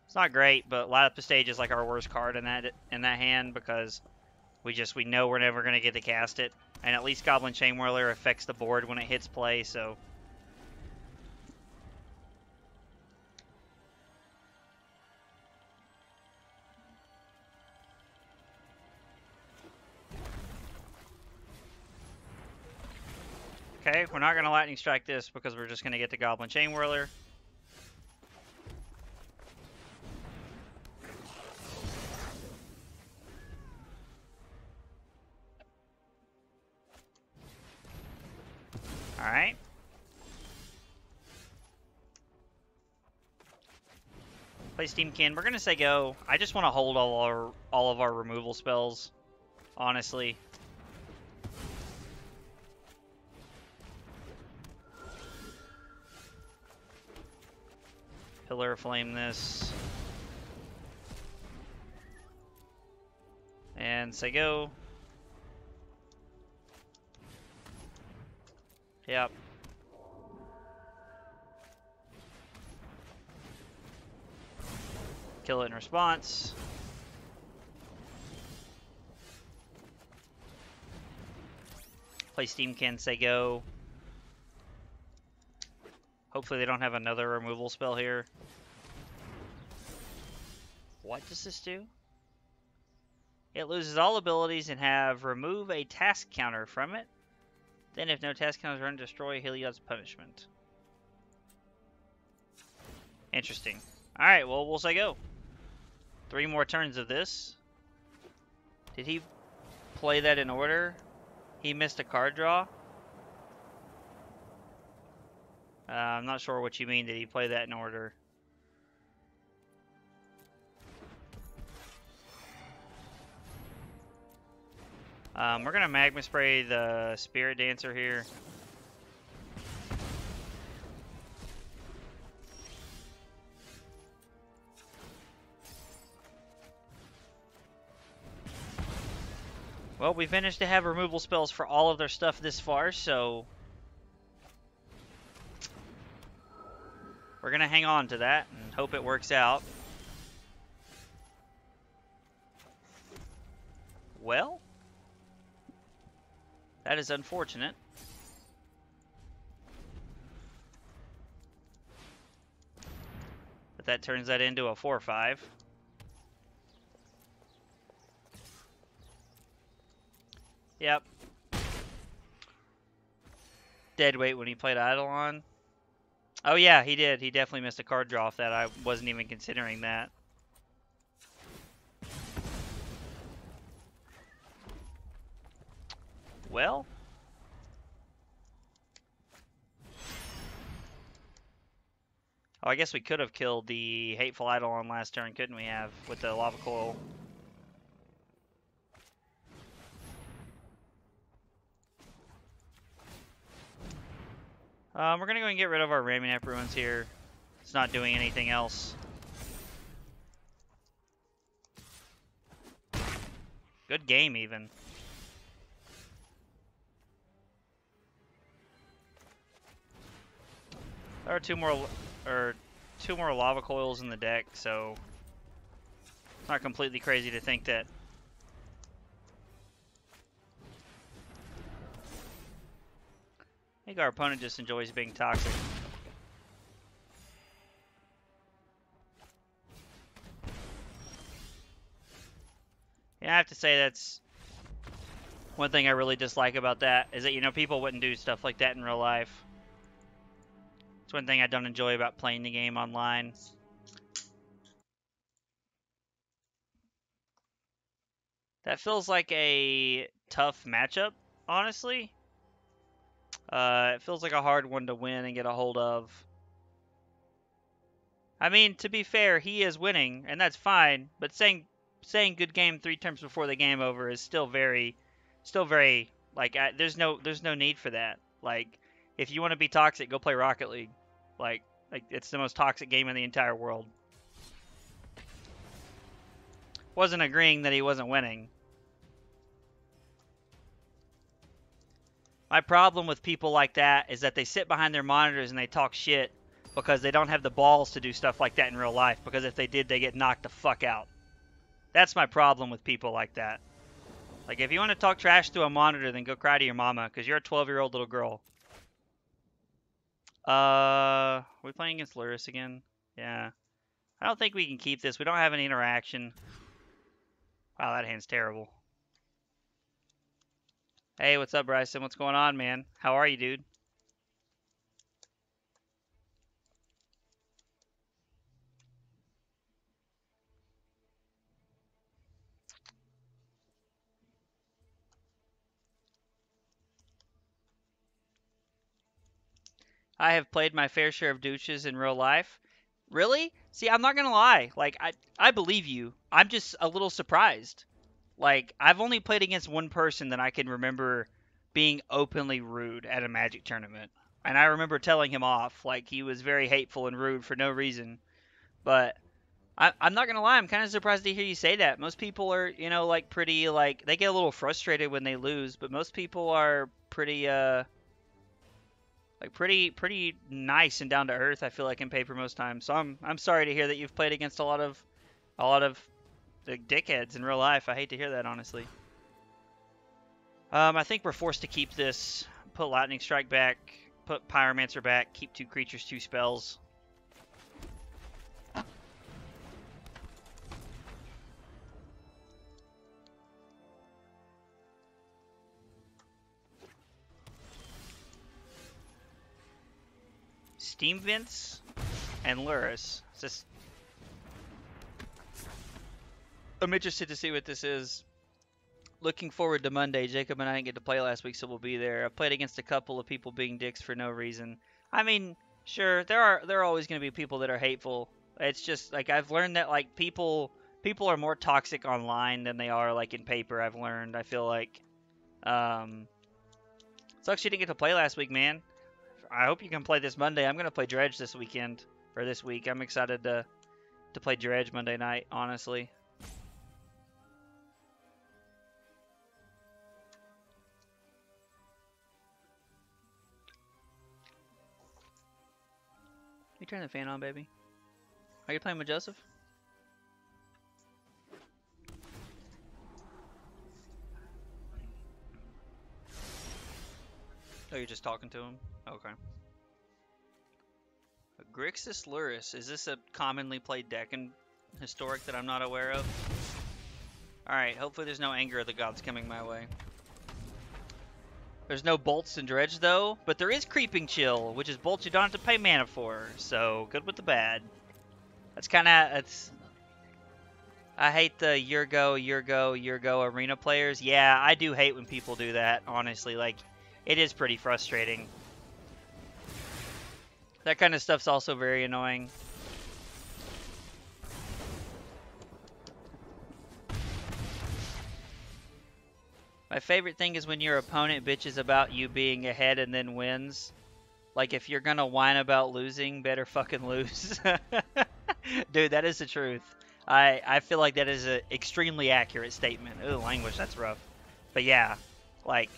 It's not great, but Light Up the Stage is like our worst card in that hand because we know we're never gonna get to cast it, and at least Goblin Chainwhirler affects the board when it hits play. So okay, we're not gonna Lightning Strike this because we're just gonna get the Goblin Chainwhirler. Alright. Play Steamkin. We're gonna say go. I just want to hold all of our removal spells, honestly. Pillar of Flame this. And say go. Yep. Kill it in response. Play Steamkin, say go. Hopefully they don't have another removal spell here. What does this do? It loses all abilities and have remove a task counter from it. Then if no task counters run, destroy Heliod's punishment. Interesting. Alright, well, we'll say go. 3 more turns of this. Did he play that in order? He missed a card draw? I'm not sure what you mean. Did he play that in order? We're going to Magma Spray the Spirit Dancer here. Well, we managed to have removal spells for all of their stuff this far, so... we're going to hang on to that and hope it works out. Well... that is unfortunate. But that turns that into a 4/5. Yep. Dead weight when he played Eidolon. Oh yeah, he did. He definitely missed a card draw off that. I wasn't even considering that. Well... oh, I guess we could have killed the Hateful Eidolon last turn, couldn't we have, with the Lava Coil? We're going to go and get rid of our Ramunap Ruins here. It's not doing anything else. Good game, even. There are two more Lava Coils in the deck, so it's not completely crazy to think that. I think our opponent just enjoys being toxic. Yeah, I have to say that's one thing I really dislike about that, is that, you know, people wouldn't do stuff like that in real life. It's one thing I don't enjoy about playing the game online. That feels like a tough matchup, honestly. It feels like a hard one to win and get a hold of. I mean, to be fair, he is winning, and that's fine. But saying good game 3 turns before the game over is still very like there's no need for that. Like, if you want to be toxic, go play Rocket League. Like like it's the most toxic game in the entire world. Wasn't agreeing that he wasn't winning. My problem with people like that is that they sit behind their monitors and they talk shit because they don't have the balls to do stuff like that in real life, because if they did, they get knocked the fuck out. That's my problem with people like that. Like, if you want to talk trash to a monitor, then go cry to your mama, because you're a 12-year-old little girl. We playing against Luris again? Yeah. I don't think we can keep this. We don't have any interaction. Wow, that hand's terrible. Hey, what's up, Bryson? What's going on, man? How are you, dude? I have played my fair share of douches in real life. Really? See, I'm not gonna lie. Like, I believe you. I'm just a little surprised. Like, I've only played against one person that I can remember being openly rude at a Magic tournament. And I remember telling him off. Like, he was very hateful and rude for no reason. But I'm not going to lie, I'm kind of surprised to hear you say that. Most people are, like, pretty, like, they get a little frustrated when they lose. But most people are pretty, like, pretty nice and down to earth, I feel like, in paper most times. So I'm sorry to hear that you've played against a lot of like dickheads in real life. I hate to hear that, honestly. I think we're forced to keep this. Put Lightning Strike back. Put Pyromancer back. Keep 2 creatures, 2 spells. Steam Vents and Luris. I'm interested to see what this is. Looking forward to Monday. Jacob and I didn't get to play last week, so we'll be there. I played against a couple of people being dicks for no reason. I mean, sure, there are always going to be people that are hateful. It's just like I've learned that like people are more toxic online than they are like in paper. I've learned. I feel like sucks you didn't get to play last week, man. I hope you can play this Monday. I'm gonna play Dredge this weekend or this week. I'm excited to play Dredge Monday night. Honestly. You turn the fan on, baby. Are you playing with Joseph? Oh, you're just talking to him? Okay. Grixis Luris. Is this a commonly played deck in Historic that I'm not aware of? Alright, hopefully there's no Anger of the Gods coming my way. There's no Bolts and Dredge, though, but there is Creeping Chill, which is bolts you don't have to pay mana for, so good with the bad. That's kind of... I hate the year go arena players. Yeah, I do hate when people do that, honestly. Like, it is pretty frustrating. That kind of stuff's also very annoying. My favorite thing is when your opponent bitches about you being ahead and then wins. Like, if you're gonna whine about losing, better fucking lose. Dude, that is the truth. I feel like that is an extremely accurate statement. Ooh, language, that's rough. But yeah, like,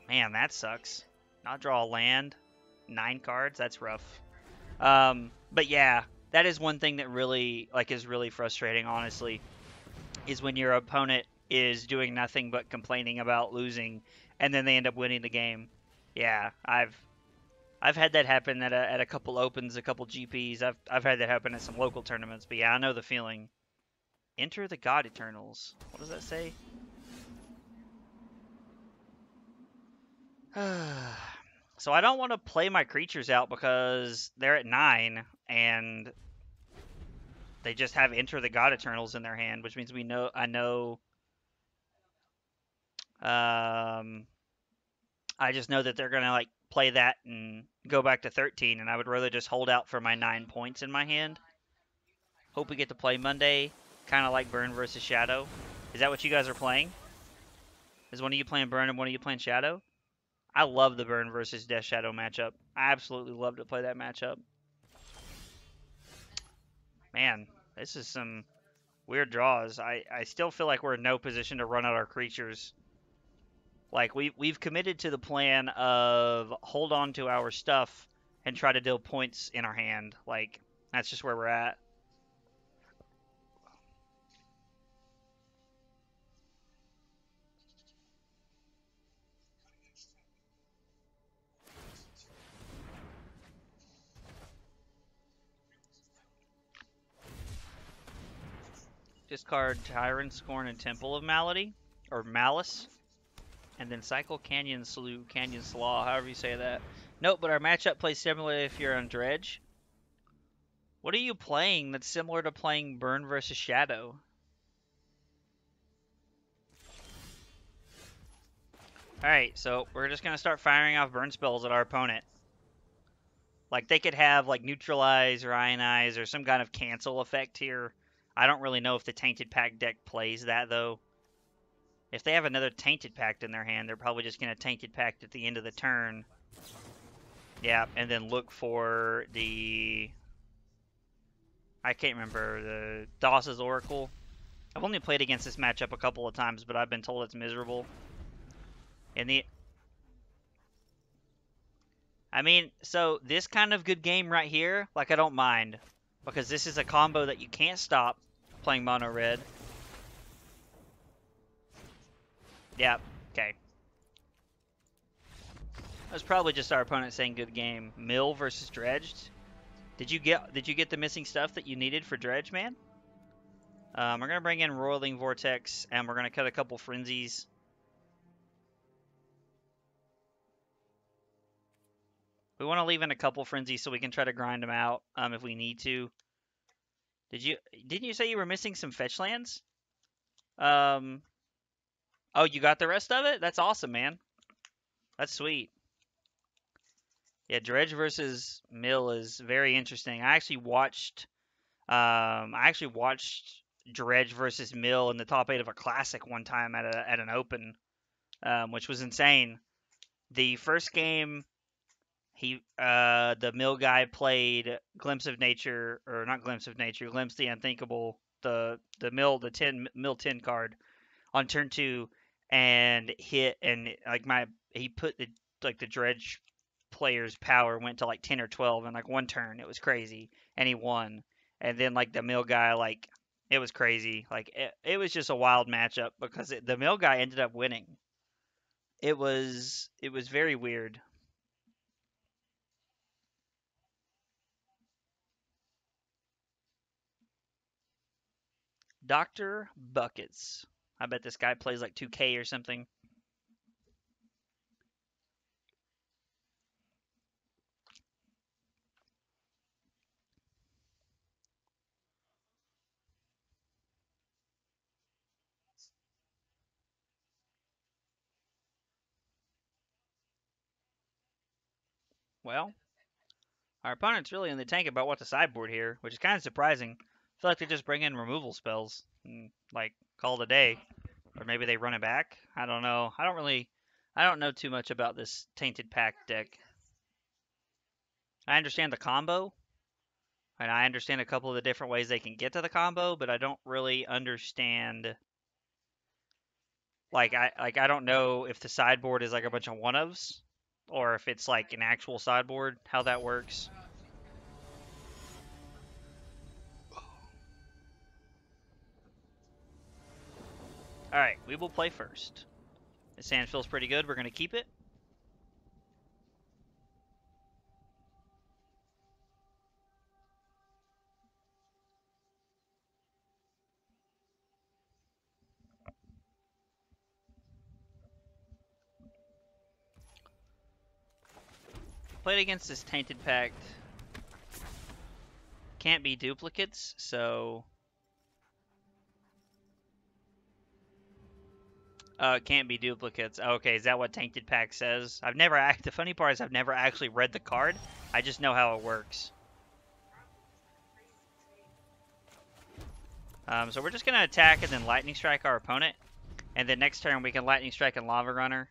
man, that sucks. Not draw a land, 9 cards, that's rough. But yeah, that is one thing that really, like, is really frustrating, honestly, is when your opponent is doing nothing but complaining about losing, and then they end up winning the game. Yeah, I've had that happen at a couple opens, a couple GPs. I've had that happen at some local tournaments. But yeah, I know the feeling. Enter the God Eternals. What does that say? So I don't want to play my creatures out because they're at 9 and they just have Enter the God Eternals in their hand, which means I know. I just know that they're gonna like play that and go back to 13, and I would rather just hold out for my 9 points in my hand. Hope we get to play Monday. Kind of like Burn versus Shadow. Is that what you guys are playing? Is one of you playing Burn and one of you playing Shadow? I love the Burn versus Death Shadow matchup. I absolutely love to play that matchup. Man, this is some weird draws. I still feel like we're in no position to run out our creatures. Like, we've committed to the plan of hold on to our stuff and try to deal points in our hand. Like, that's just where we're at. Discard Tyrant, Scorn, and Temple of Malady, or Malice, and then cycle Canyon Slough, Canyon Slaw, however you say that. Nope, but our matchup plays similarly if you're on Dredge. What are you playing that's similar to playing Burn versus Shadow? Alright, so we're just going to start firing off burn spells at our opponent. Like, they could have, like, Neutralize or Ionize or some kind of cancel effect here. I don't really know if the Tainted Pact deck plays that, though. If they have another Tainted Pact in their hand, they're probably just going to Tainted Pact at the end of the turn. Yeah, and then look for the... I can't remember, the Doss's Oracle. I've only played against this matchup a couple of times, but I've been told it's miserable. I mean, so this kind of good game right here, like, I don't mind. Because this is a combo that you can't stop playing mono red. Yeah, okay. That's probably just our opponent saying good game. Mill versus Dredged. Did you get the missing stuff that you needed for Dredge, man? We're gonna bring in Roiling Vortex, and we're gonna cut a couple Frenzies. We want to leave in a couple Frenzies so we can try to grind them out if we need to. Didn't you say you were missing some fetch lands? Oh, you got the rest of it? That's awesome, man. That's sweet. Yeah, Dredge versus Mill is very interesting. I actually watched Dredge versus Mill in the top 8 of a classic one time at an open, which was insane. The first game, the Mill guy played Glimpse of Nature, or not Glimpse of Nature, Glimpse the Unthinkable, the Mill 10 card on turn 2, and hit, and like he put the Dredge player's power went to like 10 or 12 in like one turn. It was crazy, and he won. And then like the Mill guy, like, it was crazy. Like, it was just a wild matchup because the Mill guy ended up winning. It was very weird. Dr. Buckets. I bet this guy plays like 2K or something. Well, our opponent's really in the tank about what to sideboard here, which is kind of surprising. I feel like they just bring in removal spells and, like, call it a day. Or maybe they run it back. I don't know. I don't know too much about this Tainted Pact deck. I understand the combo, and I understand a couple of the different ways they can get to the combo, but I don't really understand. I don't know if the sideboard is like a bunch of one-ofs, or if it's like an actual sideboard, how that works. Alright, we will play first. The sand feels pretty good. We're going to keep it. Played against this Tainted Pact. Can't be duplicates, so... it can't be duplicates. Okay, is that what Tainted Pact says? The funny part is I've never actually read the card. I just know how it works. So we're just going to attack and then lightning strike our opponent. And then next turn we can lightning strike and lava runner.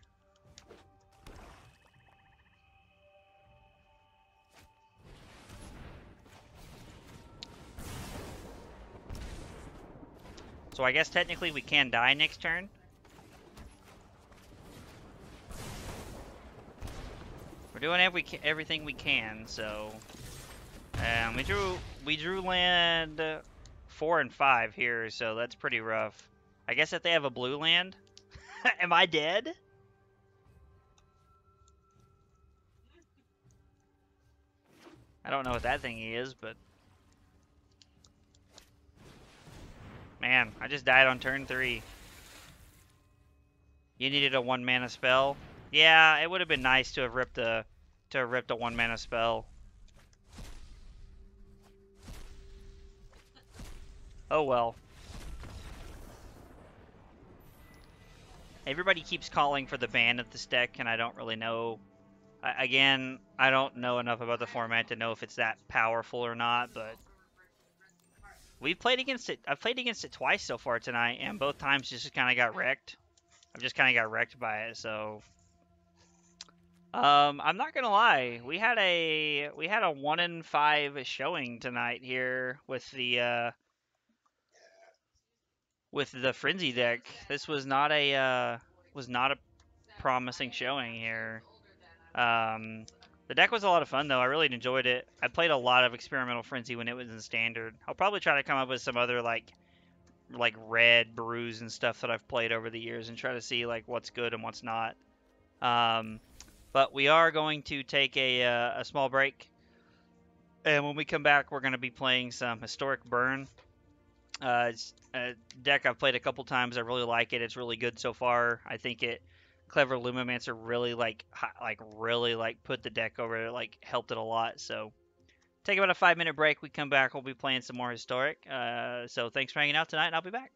So I guess technically we can die next turn. We're doing everything we can, so we drew land 4 and 5 here, so that's pretty rough. I guess if they have a blue land, am I dead? I don't know what that thing is, but man, I just died on turn 3. You needed a 1 mana spell. Yeah, it would have been nice to have ripped a 1 mana spell. Oh well. Everybody keeps calling for the ban of this deck, and I don't really know. Again, I don't know enough about the format to know if it's that powerful or not, but we've played against it. I've played against it twice so far tonight, and both times just kind of got wrecked. I've just kind of got wrecked by it, so I'm not gonna lie. We had a 1 in 5 showing tonight here with the Frenzy deck. This was not a promising showing here. The deck was a lot of fun though. I really enjoyed it. I played a lot of Experimental Frenzy when it was in Standard. I'll probably try to come up with some other like red brews and stuff that I've played over the years and try to see like what's good and what's not. But we are going to take a small break, and when we come back, we're going to be playing some Historic Burn. It's a deck I've played a couple times. I really like it. It's really good so far. I think Clever Lumimancer really really put the deck over, like helped it a lot. So take about a 5-minute break. We come back. We'll be playing some more Historic. So thanks for hanging out tonight, and I'll be back.